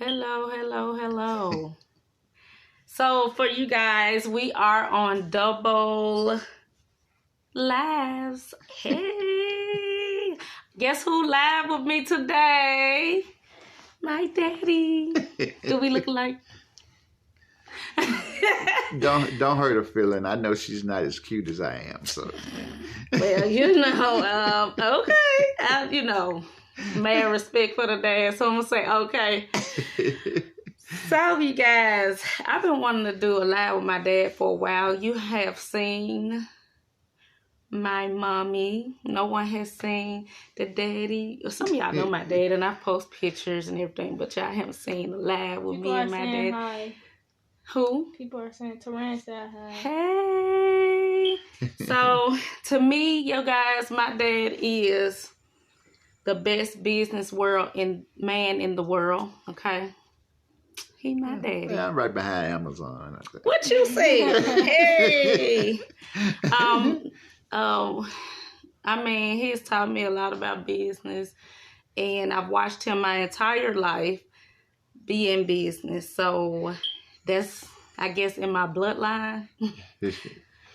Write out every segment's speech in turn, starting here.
Hello, hello, hello. So for you guys, we are on double lives. Hey, guess who live with me today? My daddy. Do we look alike? Don't hurt her feeling. I know she's not as cute as I am. So, well, okay, mad respect for the dad. So I'm gonna say okay. So you guys, I've been wanting to do a live with my dad for a while. You have seen my mommy. No one has seen the daddy. Some of y'all know my dad, and I post pictures and everything, but y'all haven't seen the live with me and my dad. Hi. Who? People are saying Terrence said hi. Hey. So to me, you guys, my dad is the best business man in the world. Okay. He my daddy. Yeah, I'm right behind Amazon. What you say? Hey. He's taught me a lot about business, and I've watched him my entire life be in business. So that's, I guess, in my bloodline.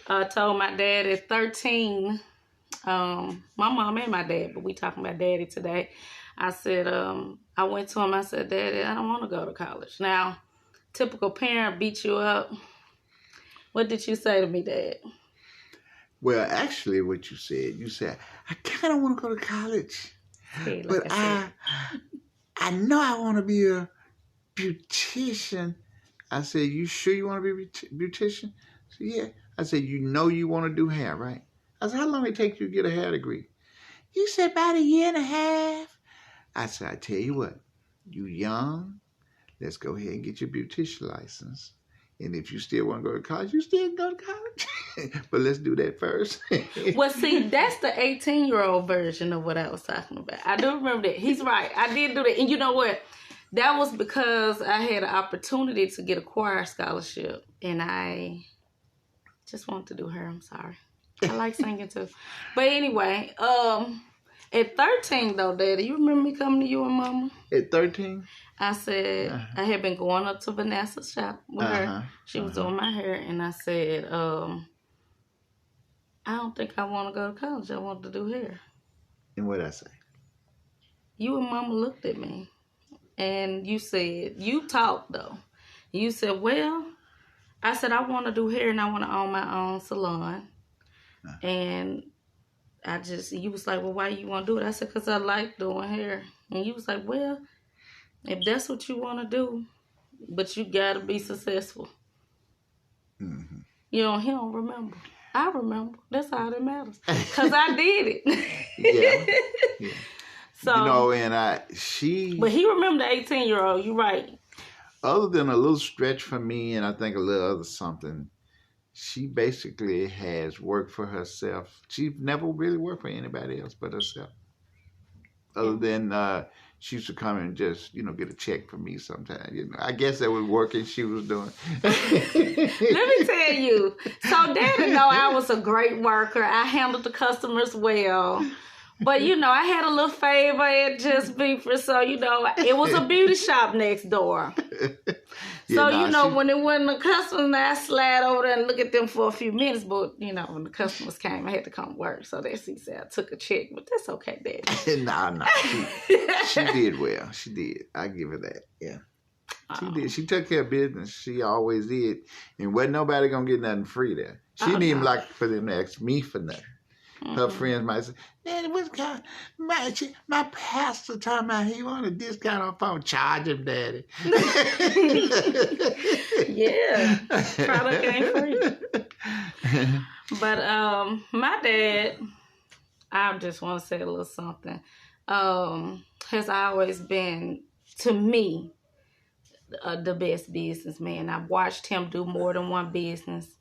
I told my dad at 13, my mom and my dad, but we talking about daddy today. I said, I went to him, I said, Daddy, I don't want to go to college. Now, typical parent beat you up. What did you say to me, Dad? Well, actually, what you said, I kind of want to go to college, but I know I want to be a beautician. I said, you sure you want to be a beautician? So, yeah. I said, you know you want to do hair, right? I said, how long it take you to get a hair degree? You said, about a year and a half. I said, I tell you what, you young, let's go ahead and get your beautician license. And if you still want to go to college, you still go to college. But let's do that first. Well, see, that's the 18-year-old version of what I was talking about. I do remember that. He's right. I did do that. And you know what? That was because I had an opportunity to get a choir scholarship. And I just wanted to do hair. I'm sorry. I like singing too. But anyway, at 13 though, Daddy, you remember me coming to you and Mama? At 13? I said, I had been going up to Vanessa's shop with her. She was doing my hair, and I said, I don't think I want to go to college. I want to do hair. And what did I say? You and Mama looked at me, and you said, you talked though. You said, well, I said, I want to do hair, and I want to own my own salon. And you was like, well, why you want to do it? I said, because I like doing hair. And you was like, well, if that's what you want to do, but you got to be successful. Mm-hmm. He don't remember. I remember. That's all that matters. Because I did it. Yeah. So, But he remembered the 18-year-old. You're right. Other than a little stretch for me and I think a little other something, she basically has worked for herself. She never really worked for anybody else but herself. Other than she used to come and just, get a check from me sometimes. I guess that was working she was doing. Let me tell you. So Daddy know I was a great worker. I handled the customers well. But, I had a little favor at Just Beeper. So, it was a beauty shop next door. When it wasn't a customer, I slide over there and look at them for a few minutes. But, when the customers came, I had to come work. So that's, he said, I took a check. But that's okay, Daddy. Nah. She did well. She did. I give her that. Yeah. She did. She took care of business. She always did. And wasn't nobody going to get nothing free there. She didn't even like for them to ask me for nothing. Her friends might say, "Daddy, what's kind? My pastor told me he wanted a discount on phone. Charge him, Daddy." Yeah, product ain't free. But my dad, I just want to say a little something. Has always been, to me, the best businessman. I've watched him do more than one business.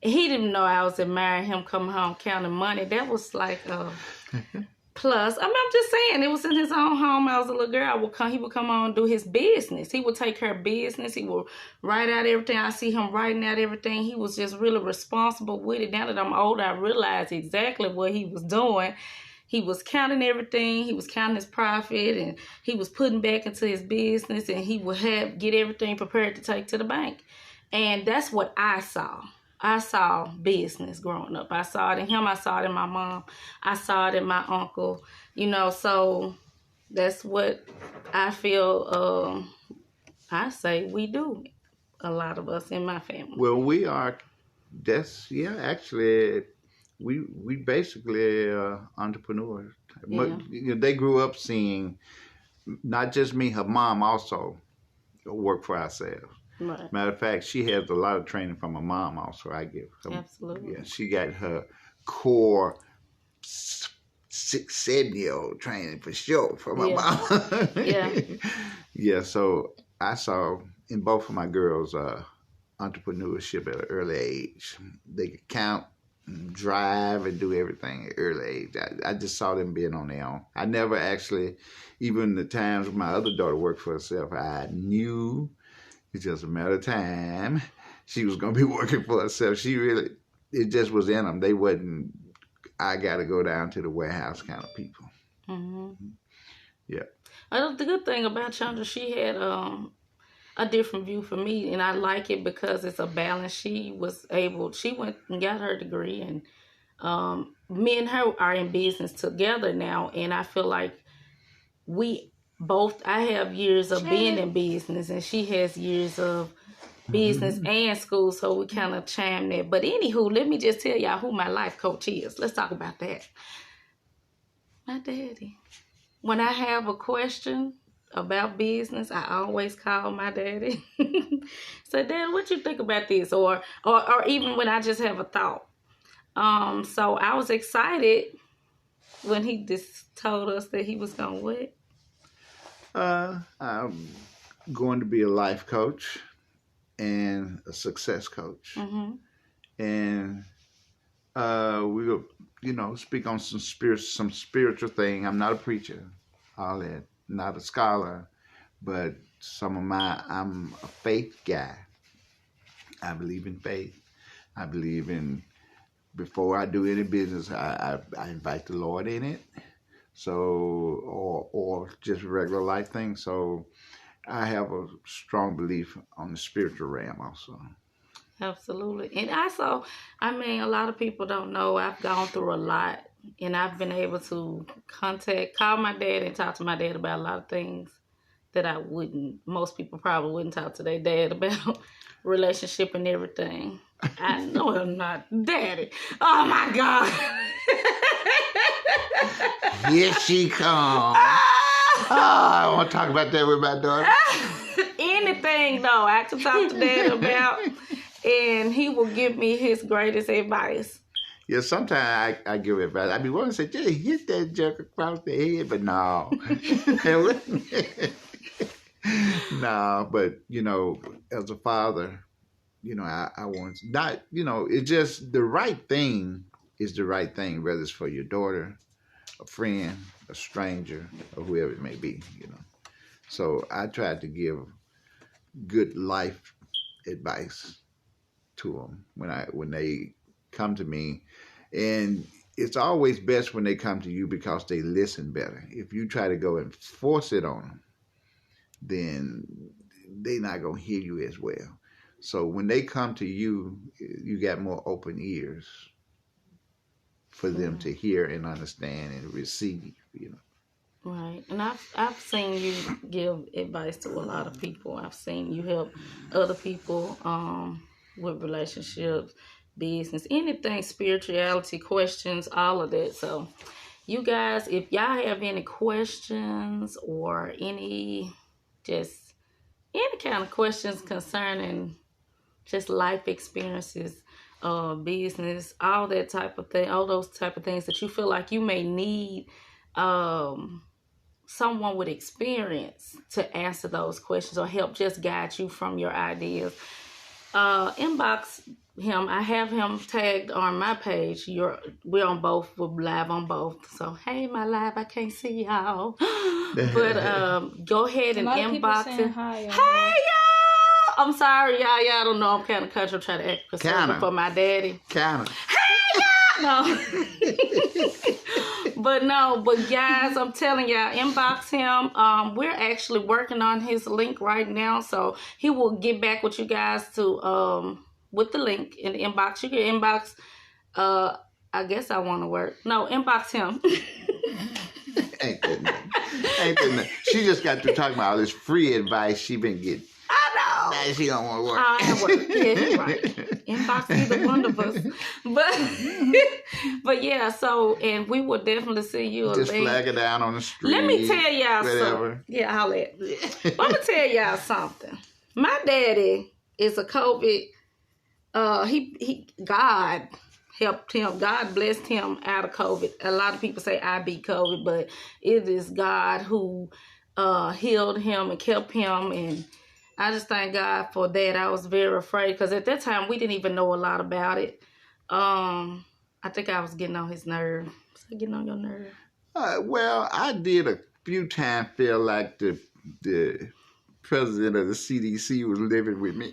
He didn't know I was admiring him coming home counting money. That was like plus. I'm just saying, it was in his own home. I was a little girl. He would come on and do his business. He would take care of business. He would write out everything. I see him writing out everything. He was just really responsible with it. Now that I'm older, I realize exactly what he was doing. he was counting everything. He was counting his profit, and he was putting back into his business, and he would get everything prepared to take to the bank. And that's what I saw. I saw business growing up. I saw it in him. I saw it in my mom. I saw it in my uncle. So that's what I feel. I say we do. A lot of us in my family. Well, we are. Actually, we basically entrepreneurs. Yeah. They grew up seeing not just me. Her mom also worked for ourselves. Right. Matter of fact, she has a lot of training from her mom also. I give her. Absolutely. Yeah, she got her core 6-7-year-old training for sure from her mom. Yeah. Yeah. So I saw in both of my girls entrepreneurship at an early age. They could count, drive, and do everything at an early age. I just saw them being on their own. I never actually, even the times when my other daughter worked for herself, I knew it's just a matter of time she was going to be working for herself. It just was in them. They wasn't, I got to go down to the warehouse kind of people. Mm-hmm. Yeah. The good thing about Chandra, she had a different view for me, and I like it because it's a balance. She went and got her degree, and me and her are in business together now, and I feel like I have years of being in business, and she has years of business and school, so we kind of chime that. But anywho, let me just tell y'all who my life coach is. Let's talk about that. My daddy. When I have a question about business, I always call my daddy. Say, Dad, what you think about this? Or even when I just have a thought. So I was excited when he just told us that he was going to what? I'm going to be a life coach and a success coach. Mm-hmm. And we will, speak on some spiritual thing. I'm not a preacher, all that. Not a scholar, but I'm a faith guy. I believe in faith. I believe in, before I do any business, I invite the Lord in it. So, or just regular life things. So I have a strong belief on the spiritual realm also. Absolutely. And also, a lot of people don't know I've gone through a lot, and I've been able to call my dad and talk to my dad about a lot of things that most people probably wouldn't talk to their dad about, relationship and everything. I know I'm not daddy. Oh my God. Here she comes. I want to talk about that with my daughter. Anything though, I can talk to Dad about, and he will give me his greatest advice. Yeah, sometimes I give advice. I be wanting to say, just hit that jerk across the head, but no. No, but as a father, I want not, it's just the right thing is the right thing, whether it's for your daughter, a friend, a stranger, or whoever it may be, So I tried to give good life advice to them when they come to me, and it's always best when they come to you because they listen better. If you try to go and force it on them, then they're not gonna hear you as well. So when they come to you, you got more open ears for them to hear and understand and receive, Right. And I've seen you give advice to a lot of people. I've seen you help other people with relationships, business, anything, spirituality, questions, all of that. So you guys, if y'all have any questions or any kind of questions concerning just life experiences, business, all that type of thing, all those type of things that you feel like you may need someone with experience to answer those questions or help just guide you from your ideas, inbox him. I have him tagged on my page. We're on both. We're live on both. So hey, my live, I can't see y'all, but go ahead and inbox him. Hey y'all, I'm sorry y'all don't know I'm kind of country. I'm trying to act for my daddy. Kinda. Hey y'all, No. But guys, I'm telling y'all, inbox him. We're actually working on his link right now, so he will get back with you guys to with the link in the inbox. You can inbox. I guess I want to work. No, inbox him. Ain't that nothing. She just got through talking about all this free advice she been getting. I know. Now she don't want to work. I am work. Yeah, you're right. Inbox either one of us. But yeah, so, and we will definitely see you. Just flag it down on the street. Let me tell y'all whatever. something. Yeah, I'll let. I'm going to tell y'all something. My daddy is a COVID. God helped him. God blessed him out of COVID. A lot of people say I beat COVID, but it is God who healed him and kept him. And I just thank God for that. I was very afraid because at that time we didn't even know a lot about it. I think I was getting on his nerve. Was I getting on your nerve? Well, I did a few times feel like the president of the CDC was living with me.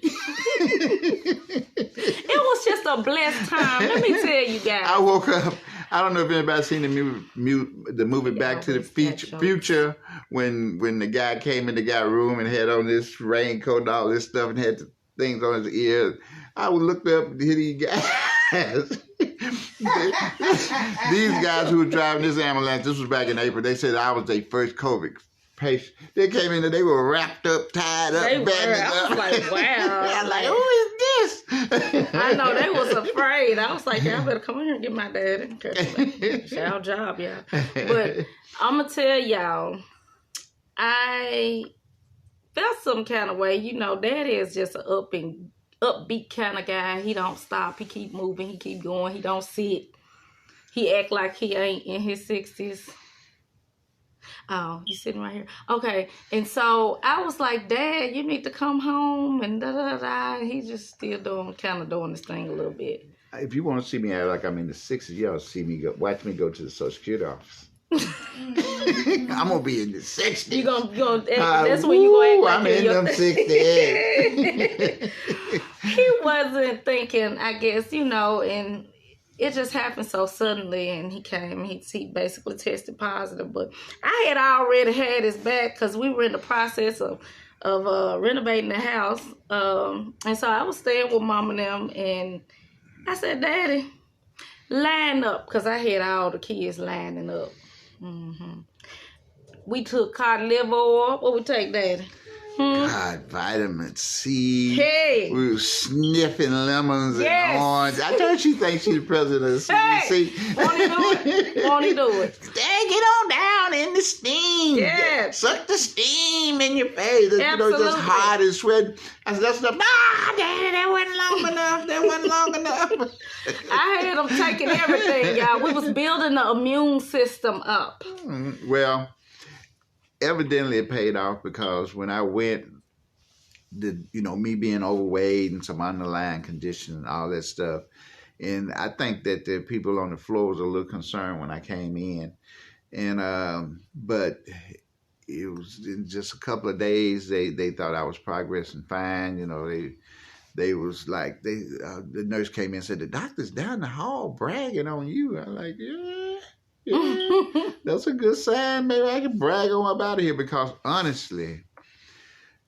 It was just a blessed time. Let me tell you guys. I woke up. I don't know if anybody's seen the movie Back to the Future when the guy came in the guy room and had on this raincoat and all this stuff and had the things on his ears. I looked up and hit these guys. These guys who were driving this ambulance, this was back in April, they said I was their first COVID patient. They came in and they were wrapped up, tied up, bandaged up. I was like, wow. I was like, who is this? I know, they was afraid. I was like, y'all better come in here and get my daddy. It's our job, y'all. But I'm going to tell y'all, I felt some kind of way. You know, daddy is just an upbeat kind of guy. He don't stop. He keep moving. He keep going. He don't sit. He act like he ain't in his 60s. Oh, you sitting right here. Okay. And so I was like, Dad, you need to come home and da-da-da-da. He's just still kind of doing this thing a little bit. If you want to see me act like I'm in the 60s, y'all see me watch me go to the Social Security office. I'm going to be in the 60s. You gonna that's when you going to act like I'm in them 60s. He wasn't thinking, I guess, you know, and it just happened so suddenly, and he came, he basically tested positive, but I had already had his back because we were in the process of renovating the house, and so I was staying with Mom and them, and I said, Daddy, line up, because I had all the kids lining up. We took cod liver oil. What we take, Daddy? God, vitamin C. Hey. We were sniffing lemons and orange. I told she thinks she's the president of the CDC. Hey. Won't he do it? Dad, get on down in the steam. Yeah. Suck the steam in your face. Absolutely. You know, just hot and sweating. I said, that's enough. Nah, Daddy, that wasn't long enough. I had them taking everything, y'all. We was building the immune system up. Well, evidently it paid off because when I went, me being overweight and some underlying condition and all that stuff, and I think that the people on the floor was a little concerned when I came in, and but it was in just a couple of days they thought I was progressing fine. You know, they was like the nurse came in and said the doctor's down the hall bragging on you. I'm like, yeah, that's a good sign. Maybe I can brag on up out of here because honestly,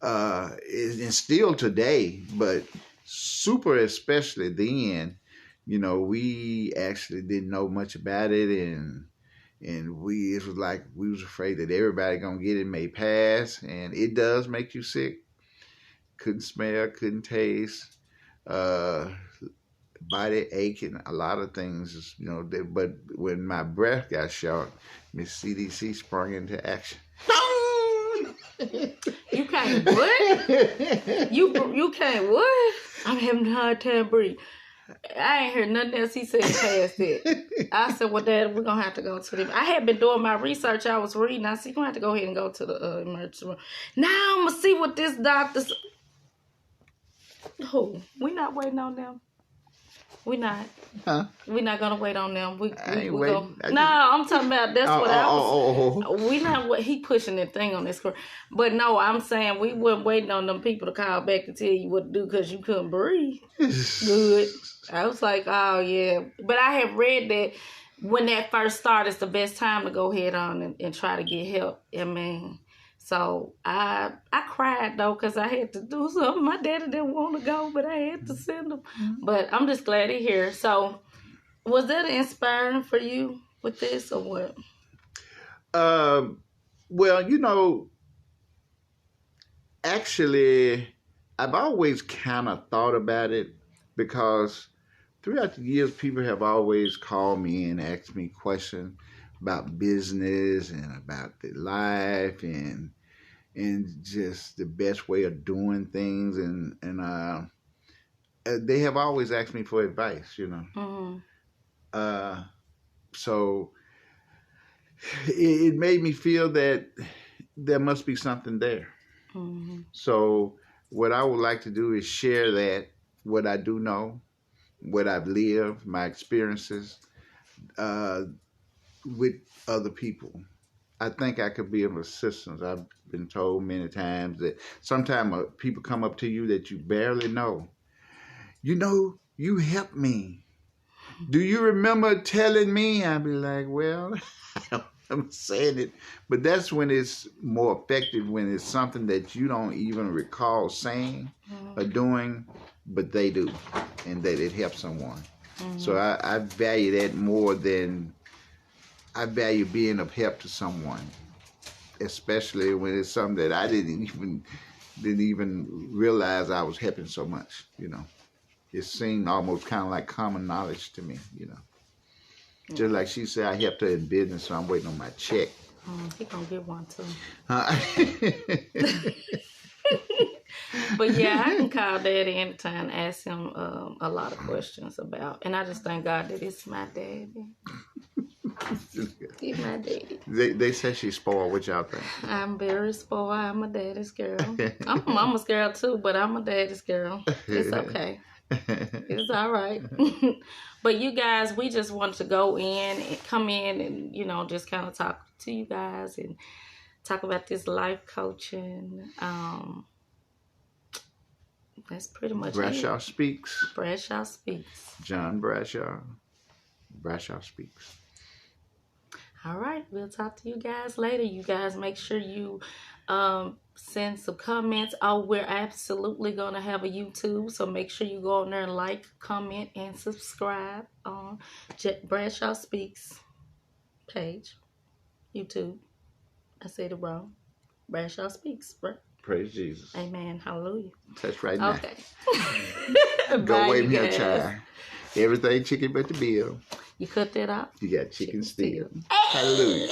it's still today, but super especially then, we actually didn't know much about it, and it was like we was afraid that everybody gonna get it, may pass, and it does make you sick. Couldn't smell, couldn't taste, body aching, a lot of things, but when my breath got short, Miss CDC sprung into action. You can't what? You can't what? I'm having a hard time breathing. I ain't heard nothing else he said past it. I said, well, Dad, we're going to have to go to the... I had been doing my research. I was reading. I said, you're going to have to go ahead and go to the emergency room. Now I'm going to see what this doctor's... Oh, we not waiting on them. We not. Huh? We not gonna wait on them. I ain't waiting. No, I'm talking about that's what I was. We not. He pushing that thing on this screen. But no, I'm saying we weren't waiting on them people to call back to tell you what to do because you couldn't breathe. Good. I was like, oh yeah. But I have read that when that first started, it's the best time to go ahead on and try to get help. I mean, so I cried though because I had to do something. My daddy didn't want to go, but I had to send him. But I'm just glad he's here. So was that inspiring for you with this or what? Well, you know, actually, I've always kind of thought about it because throughout the years, people have always called me and asked me questions about business and about their life and just the best way of doing things and they have always asked me for advice, you know. Mm-hmm. So it made me feel that there must be something there. Mm-hmm. So what I would like to do is share that, what I do know, what I've lived, my experiences with other people. I think I could be of assistance. I've been told many times that sometimes people come up to you that you barely know. You know, you helped me. Do you remember telling me? I'd be like, well, I'm saying it. But that's when it's more effective, when it's something that you don't even recall saying or doing, but they do, and that it helps someone. Mm-hmm. So I value that more than I value being of help to someone, especially when it's something that I didn't even realize I was helping so much, you know. It seemed almost kind of like common knowledge to me, you know. Mm-hmm. Just like she said, I helped her in business, so I'm waiting on my check. He gonna get one too. But yeah, I can call Daddy anytime and ask him a lot of questions about, and I just thank God that it's my daddy. He's my daddy. They say she's spoiled. What y'all think? I'm very spoiled. I'm a daddy's girl. I'm a mama's girl too, but I'm a daddy's girl. It's okay. It's all right. But you guys, we just wanted to go in and come in and, you know, just kind of talk to you guys and talk about this life coaching. That's pretty much Bradshaw it. Speaks. Bradshaw Speaks. John Bradshaw. Bradshaw Speaks. All right. We'll talk to you guys later. You guys make sure you send some comments. Oh, we're absolutely going to have a YouTube. So make sure you go on there and like, comment, and subscribe on Bradshaw Speaks page. YouTube. I said it wrong. Bradshaw Speaks. Right? Praise Jesus. Amen. Hallelujah. That's right now. Okay. Go away from here, child. Everything chicken but the bill. You cut that out? You got chicken still. Hey! Hallelujah.